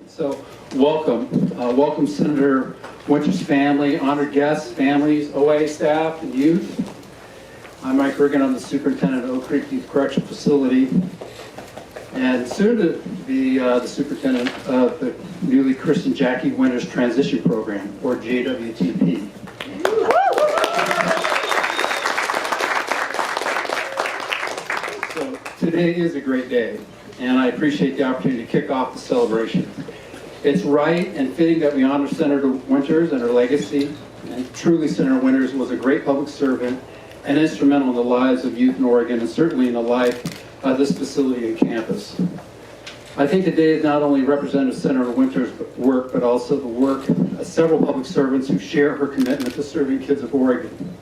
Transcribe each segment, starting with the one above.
So welcome. Welcome Senator Winters' family, honored guests, families, OA staff, and youth. I'm Mike Riggin. I'm the superintendent of Oak Creek Youth Correctional Facility, and soon to be the superintendent of the newly christened Jackie Winters Transition Program, or JWTP. So today is a great day, and I appreciate the opportunity to kick off the celebration. It's right and fitting that we honor Senator Winters and her legacy. And truly, Senator Winters was a great public servant and instrumental in the lives of youth in Oregon, and certainly in the life of this facility and campus. I think today is not only representative of Senator Winters' work, but also the work of several public servants who share her commitment to serving kids of Oregon.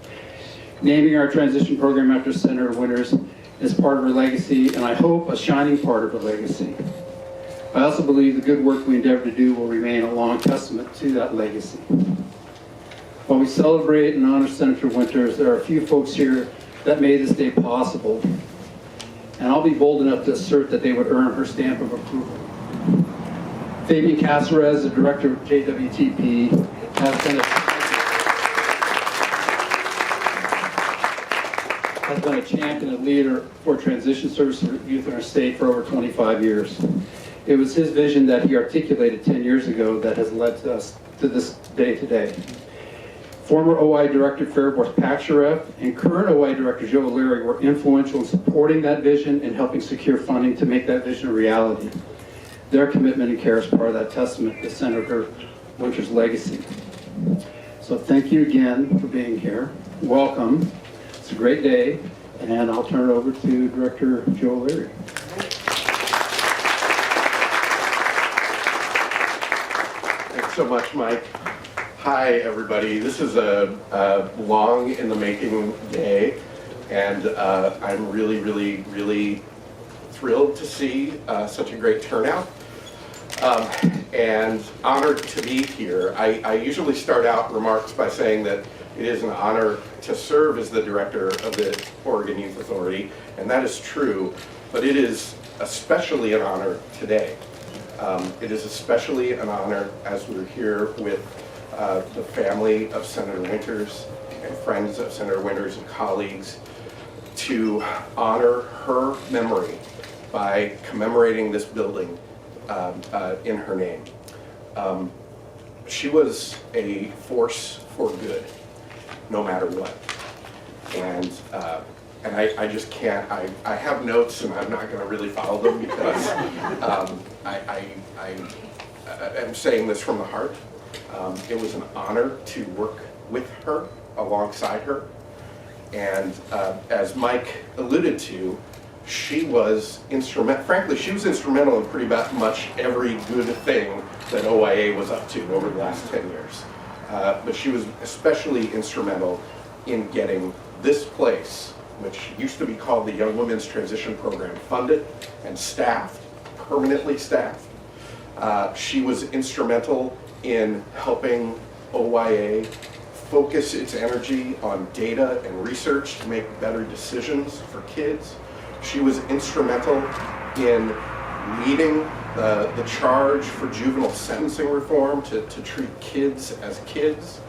Naming our transition program after Senator Winters is part of her legacy, and I hope a shining part of her legacy. I also believe the good work we endeavor to do will remain a long testament to that legacy. While we celebrate and honor Senator Winters, there are a few folks here that made this day possible, and I'll be bold enough to assert that they would earn her stamp of approval. Fabian Caceres, the director of JWTP, has been a champion and leader for transition service for youth in our state for over 25 years. It was his vision that he articulated 10 years ago that has led to us to this day today. Former OI Director Fariborz Paksharev and current OI Director Joe O'Leary were influential in supporting that vision and helping secure funding to make that vision a reality. Their commitment and care is part of that testament to Senator Winters' legacy. So thank you again for being here. Welcome. It's a great day, and I'll turn it over to Director Joe O'Leary. Thanks so much, Mike. Hi, everybody. This is a long in the making day, and I'm really thrilled to see such a great turnout, and honored to be here. I usually start out remarks by saying that it is an honor to serve as the director of the Oregon Youth Authority, and that is true, but it is especially an honor today. It is especially an honor as we're here with the family of Senator Winters and friends of Senator Winters and colleagues to honor her memory by commemorating this building in her name. She was a force for good, no matter what. And I just can't, I have notes and I'm not going to really follow them because I am saying this from the heart. It was an honor to work with her, alongside her. And as Mike alluded to, she was frankly, she was instrumental in pretty much every good thing that OIA was up to over the last 10 years. But she was especially instrumental in getting this place, which used to be called the Young Women's Transition Program, funded and staffed, permanently staffed. She was instrumental in helping OYA focus its energy on data and research to make better decisions for kids. She was instrumental in leading the charge for juvenile sentencing reform to treat kids as kids.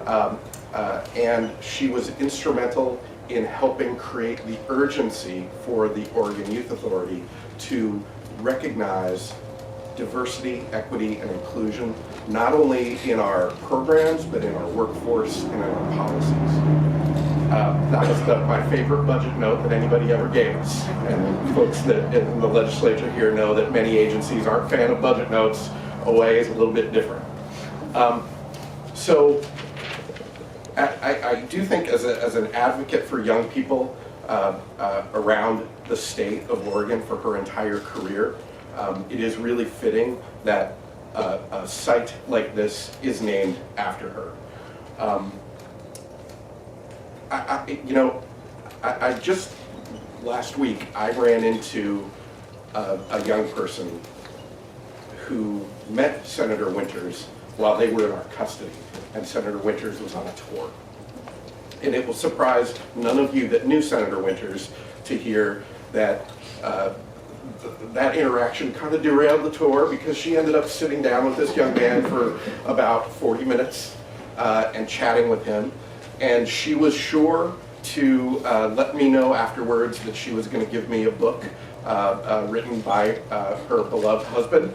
And she was instrumental in helping create the urgency for the Oregon Youth Authority to recognize diversity, equity, and inclusion, not only in our programs, but in our workforce and in our policies. That was my favorite budget note that anybody ever gave us. And folks that in the legislature here know that many agencies aren't a fan of budget notes. OA is a little bit different. So I do think as an advocate for young people around the state of Oregon for her entire career, it is really fitting that a site like this is named after her. I just last week I ran into a young person who met Senator Winters while they were in our custody, and Senator Winters was on a tour. And it will surprise none of you that knew Senator Winters to hear that that interaction kind of derailed the tour because she ended up sitting down with this young man for about 40 minutes and chatting with him. And she was sure to let me know afterwards that she was going to give me a book written by her beloved husband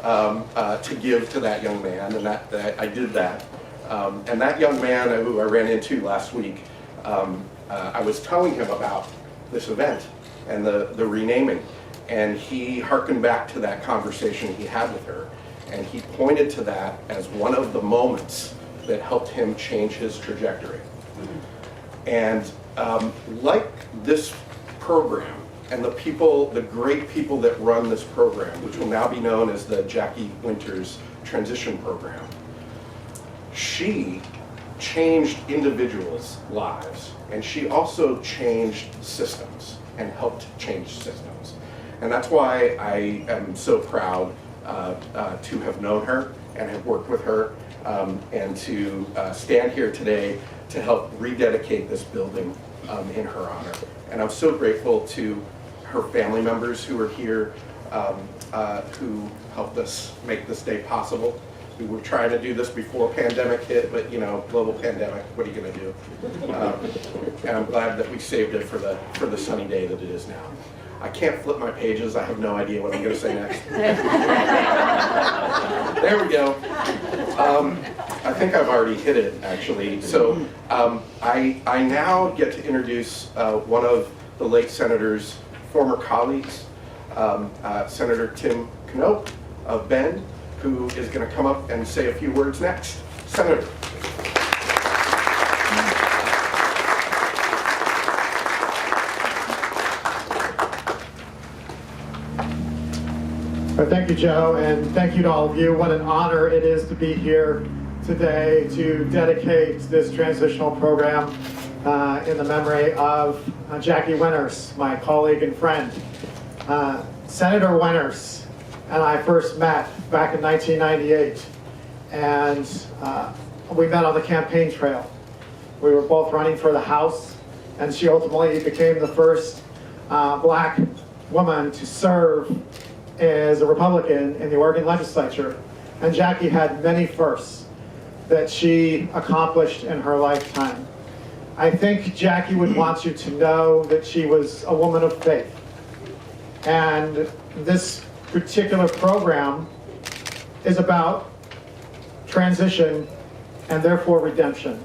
to give to that young man, and that I did that. And that young man who I ran into last week, I was telling him about this event and the renaming, and he hearkened back to that conversation he had with her, and he pointed to that as one of the moments that helped him change his trajectory. And like this program and the great people that run this program, which will now be known as the Jackie Winters Transition Program, she changed individuals' lives, and she also changed systems and helped change systems. And that's why I am so proud to have known her and have worked with her and to stand here today to help rededicate this building in her honor. And I'm so grateful to her family members who are here, who helped us make this day possible. We were trying to do this before pandemic hit, but you know, global pandemic, what are you going to do? And I'm glad that we saved it for the sunny day that it is now. I can't flip my pages. I have no idea what I'm going to say next. There we go. I think I've already hit it, actually. So I now get to introduce one of the late senator's former colleagues, Senator Tim Knope of Bend, who is going to come up and say a few words next. Senator. Well, thank you, Joe, and thank you to all of you. What an honor it is to be here today to dedicate this transitional program in the memory of Jackie Winters, my colleague and friend. Senator Winters and I first met back in 1998, and we met on the campaign trail. We were both running for the House, and she ultimately became the first black woman to serve as a Republican in the Oregon legislature. And Jackie had many firsts that she accomplished in her lifetime. I think Jackie would want you to know that she was a woman of faith. And this particular program is about transition and therefore redemption.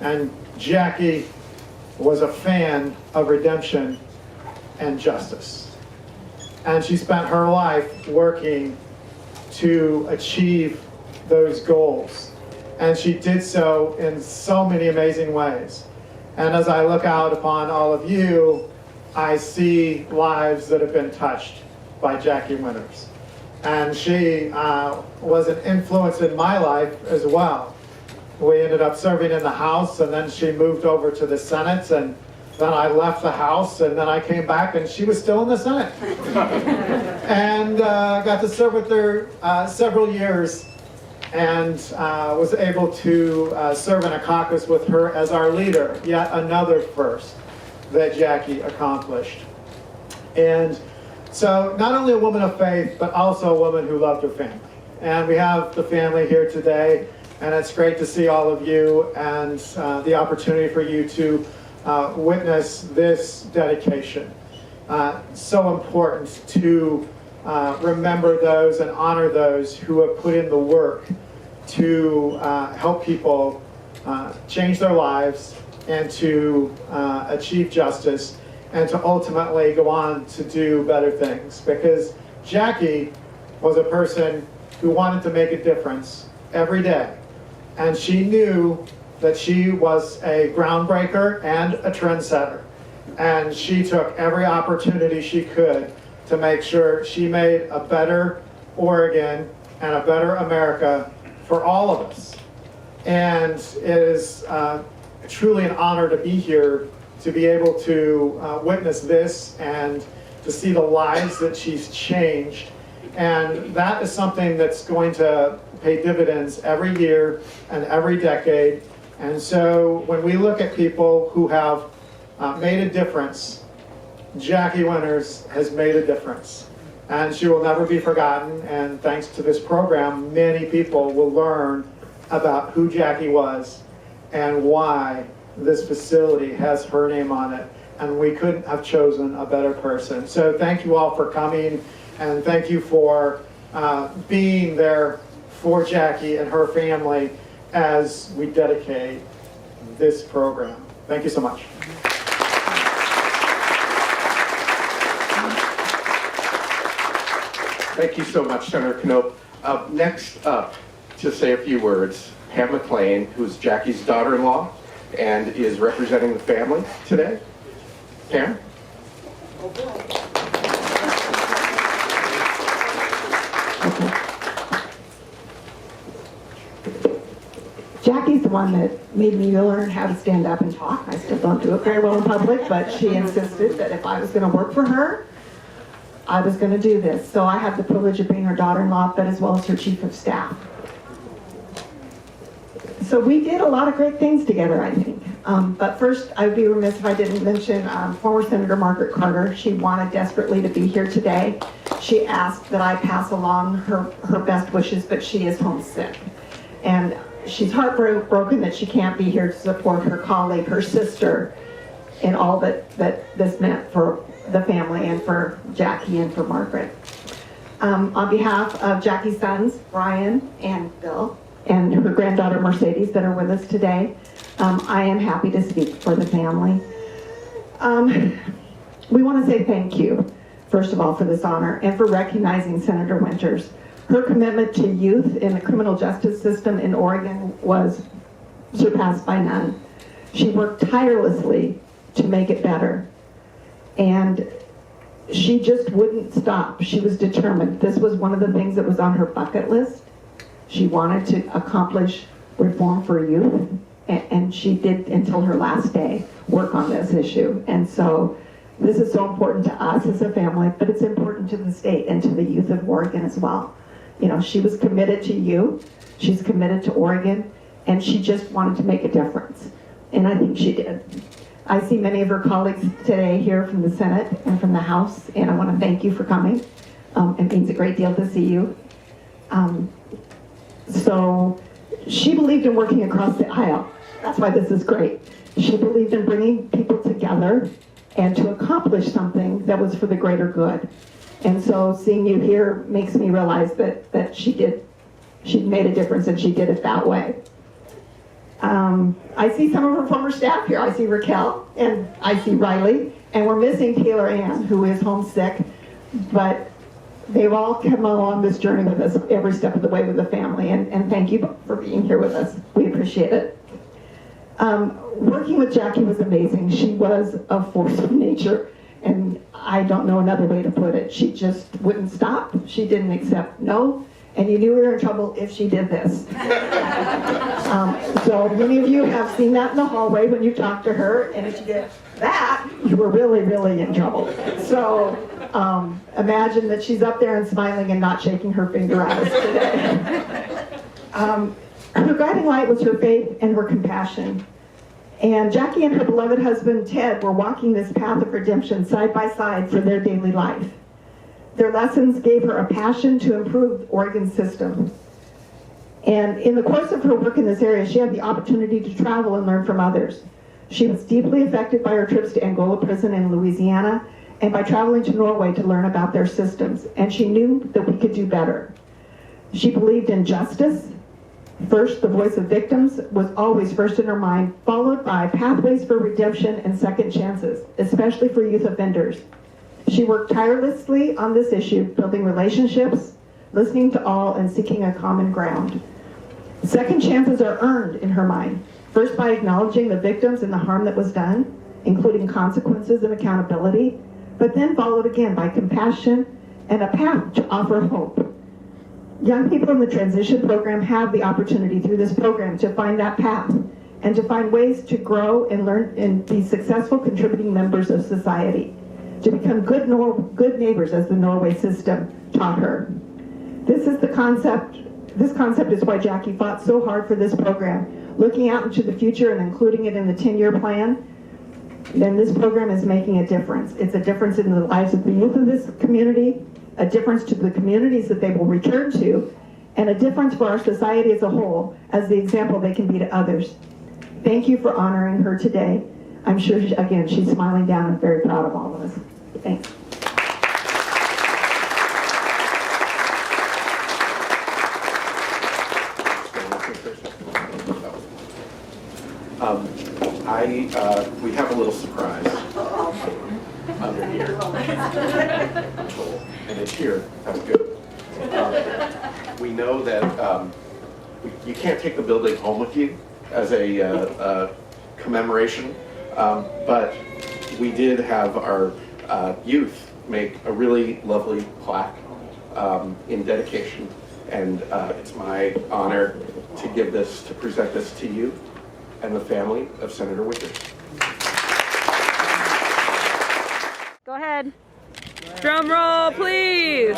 And Jackie was a fan of redemption and justice. And she spent her life working to achieve those goals. And she did so in so many amazing ways. And as I look out upon all of you, I see lives that have been touched by Jackie Winters. And she was an influence in my life as well. We ended up serving in the House, and then she moved over to the Senate, and then I left the House, and then I came back, and she was still in the Senate. And got to serve with her several years, and was able to serve in a caucus with her as our leader, yet another first that Jackie accomplished. And so not only a woman of faith, but also a woman who loved her family. And we have the family here today, and it's great to see all of you and the opportunity for you to witness this dedication. So important to remember those and honor those who have put in the work to help people change their lives and to achieve justice and to ultimately go on to do better things. Because Jackie was a person who wanted to make a difference every day. And she knew that she was a groundbreaker and a trendsetter. And she took every opportunity she could to make sure she made a better Oregon and a better America for all of us. And it is truly an honor to be here, to be able to witness this and to see the lives that she's changed. And that is something that's going to pay dividends every year and every decade. And so when we look at people who have made a difference Jackie Winters has made a difference, and she will never be forgotten. And thanks to this program, many people will learn about who Jackie was and why this facility has her name on it. And we couldn't have chosen a better person. So thank you all for coming, and thank you for being there for Jackie and her family as we dedicate this program. Thank you so much. Thank you so much, Senator Knoop. Next up, to say a few words, Pam McLean, who's Jackie's daughter-in-law and is representing the family today. Pam? Jackie's the one that made me learn how to stand up and talk. I still don't do it very well in public, but she insisted that if I was going to work for her, I was going to do this. So I had the privilege of being her daughter-in-law, but as well as her chief of staff. So we did a lot of great things together, I think. But first, I would be remiss if I didn't mention former Senator Margaret Carter. She wanted desperately to be here today. She asked that I pass along her best wishes, but she is homesick. And she's heartbroken that she can't be here to support her colleague, her sister, in all that this meant for the family and for Jackie and for Margaret. On behalf of Jackie's sons, Brian and Bill, and her granddaughter Mercedes that are with us today, I am happy to speak for the family. We want to say thank you, first of all, for this honor and for recognizing Senator Winters. Her commitment to youth in the criminal justice system in Oregon was surpassed by none. She worked tirelessly to make it better. And she just wouldn't stop. She was determined. This was one of the things that was on her bucket list. She wanted to accomplish reform for youth, and she did, until her last day, work on this issue. And so this is so important to us as a family, but it's important to the state and to the youth of Oregon as well. You know, she was committed to you, she's committed to Oregon, and she just wanted to make a difference. And I think she did. I see many of her colleagues today here from the Senate and from the House, and I want to thank you for coming. It means a great deal to see you. So she believed in working across the aisle. That's why this is great. She believed in bringing people together and to accomplish something that was for the greater good. And so seeing you here makes me realize that she made a difference, and she did it that way. I see some of her former staff here. I see Raquel and I see Riley, and we're missing Taylor Ann, who is homesick, but they've all come along this journey with us every step of the way with the family, and thank you for being here with us. We appreciate it. Working with Jackie was amazing. She was a force of nature, and I don't know another way to put it. She just wouldn't stop. She didn't accept no, and you knew we were in trouble if she did this. So many of you have seen that in the hallway when you talked to her, and if you did that, you were really, really in trouble. So imagine that she's up there and smiling and not shaking her finger at us today. Her guiding light was her faith and her compassion. And Jackie and her beloved husband, Ted, were walking this path of redemption side by side for their daily life. Their lessons gave her a passion to improve Oregon's system. And in the course of her work in this area, she had the opportunity to travel and learn from others. She was deeply affected by her trips to Angola Prison in Louisiana and by traveling to Norway to learn about their systems. And she knew that we could do better. She believed in justice. First, the voice of victims was always first in her mind, followed by pathways for redemption and second chances, especially for youth offenders. She worked tirelessly on this issue, building relationships, listening to all, and seeking a common ground. Second chances are earned in her mind, first by acknowledging the victims and the harm that was done, including consequences and accountability, but then followed again by compassion and a path to offer hope. Young people in the transition program have the opportunity through this program to find that path and to find ways to grow and learn and be successful contributing members of society, to become good neighbors, as the Norway system taught her. This concept is why Jackie fought so hard for this program, looking out into the future and including it in the 10-year plan. then this program is making a difference. It's a difference in the lives of the youth of this community, a difference to the communities that they will return to, and a difference for our society as a whole as the example they can be to others. Thank you for honoring her today. I'm sure, again, she's smiling down and very proud of all of us. Thanks. We have a little surprise under here. And it's here. That's good. We know that you can't take the building home with you as a commemoration, but we did have our youth make a really lovely plaque in dedication, and it's my honor to present this to you and the family of Senator Winters. Go ahead. Drum roll, please.